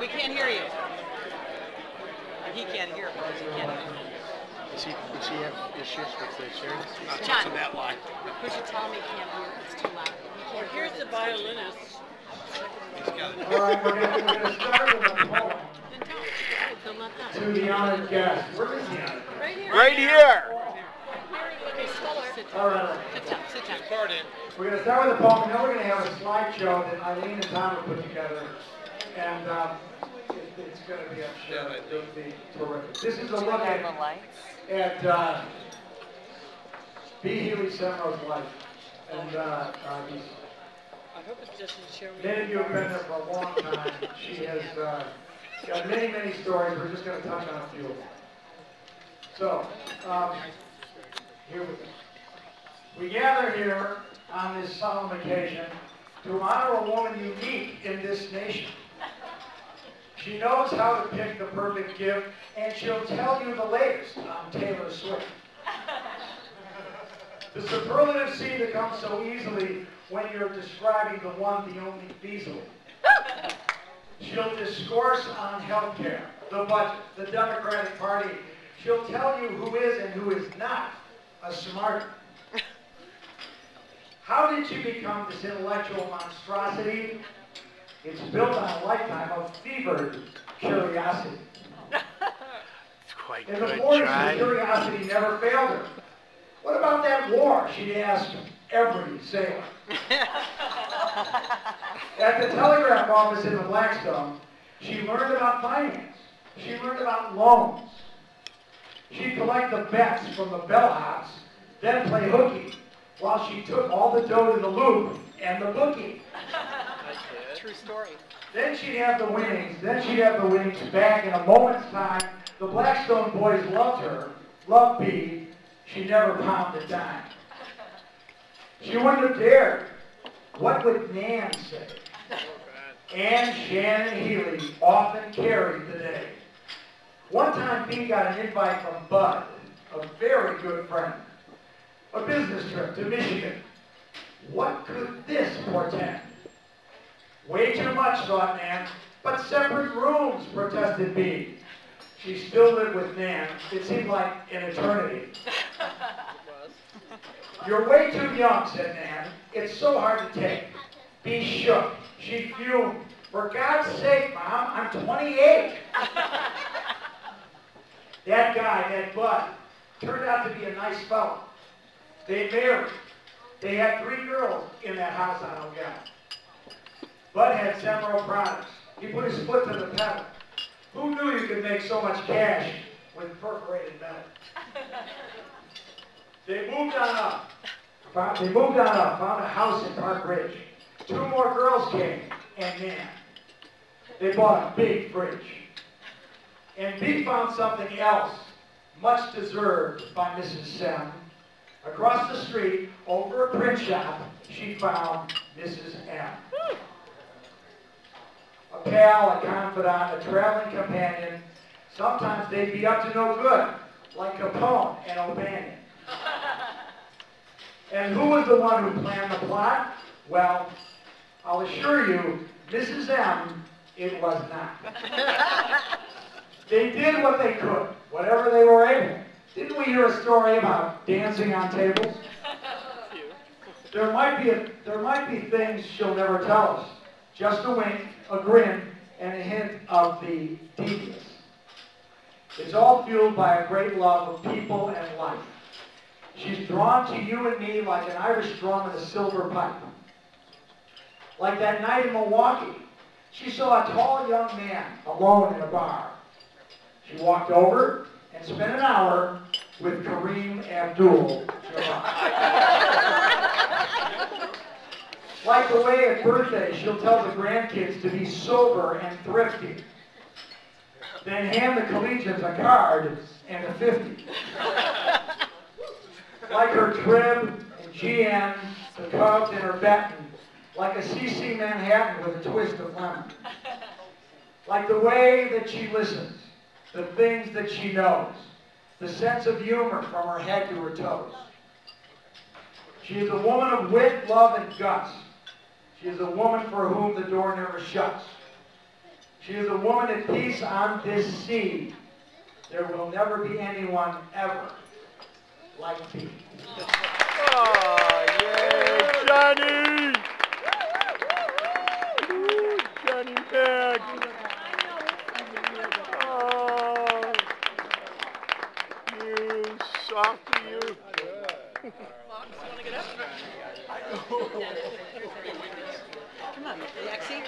we can't hear you. He can't hear because he can't hear. Does he have issues with the chairs? John, that line. Would you tell me he can't hear? It's too loud. Well, here's the violinist. All right, we're going to start with a poem to the honored guest. Where is he? Right here. Right here. All right. Sit down. Sit down. We're going to start with a poem, and then we're going to have a slideshow that Eileen and Tom have put together. And it's going to be, I'm sure, it'll be terrific. This is a look at B. Healy Semrau's life. And many of you have been there for a long time. She has got many, many stories. We're just going to touch on a few of them. So, here we go. We gather here on this solemn occasion to honor a woman unique in this nation. She knows how to pick the perfect gift, and she'll tell you the latest on Taylor Swift. The superlative seem to come so easily when you're describing the one, the only feasibly. She'll discourse on health care, the budget, the Democratic Party. She'll tell you who is and who is not a smarter. How did she become this intellectual monstrosity? It's built on a lifetime of fevered curiosity. It's quite In good, the 40s, John. her curiosity never failed her. What about that war? She'd ask every sailor. At the telegraph office in the Blackstone, she learned about finance. She learned about loans. She'd collect the bets from the bellhops, then play hooky, while she took all the dough to the loop and the bookie. True story. Then she'd have the winnings. Back in a moment's time. The Blackstone boys loved her, loved B. She never pounded a dime. She wouldn't have dared. What would Nan say? Ann Shannon Healy often carried the day. One time B got an invite from Bud, a very good friend. A business trip to Michigan. What could this portend? Way too much, thought Nan, but separate rooms, protested B. She still lived with Nan. It seemed like an eternity. You're way too young, said Nan. It's so hard to take. B shook. She fumed. For God's sake, Mom, I'm 28. That guy, that Bud, turned out to be a nice fellow. They married. They had 3 girls in that house on O'Gallon. Bud had Semrau products. He put his foot to the pedal. Who knew you could make so much cash with perforated metal? They moved on up. Found a house in Park Ridge. 2 more girls came, and Nan. They bought a big fridge. And B found something else, much deserved by Mrs. Sem. Across the street, over a print shop, she found Mrs. M. A pal, a confidant, a traveling companion. Sometimes they'd be up to no good, like Capone and O'Banion. And who was the one who planned the plot? Well, I'll assure you, Mrs. M, it was not. They did what they could, whatever they were able. Didn't we hear a story about dancing on tables? There might be things she'll never tell us. Just a wink, a grin, and a hint of the devious. It's all fueled by a great love of people and life. She's drawn to you and me like an Irish drum and a silver pipe. Like that night in Milwaukee, she saw a tall young man alone in a bar. She walked over and spent an hour with Kareem Abdul-Jabbar. Like the way at birthdays, she'll tell the grandkids to be sober and thrifty. Then hand the collegians a card and a 50. Like her Trib and GN, the Cubs and her Benton. Like a CC Manhattan with a twist of lemon. Like the way that she listens, the things that she knows, the sense of humor from her head to her toes. She is a woman of wit, love, and guts. She is a woman for whom the door never shuts. She is a woman at peace on this sea. There will never be anyone ever like Bee. Oh, yay, Johnny! Woo, Johnny Bag. Oh, you softy, you. Fox, you want to get up? Come on, Lexi.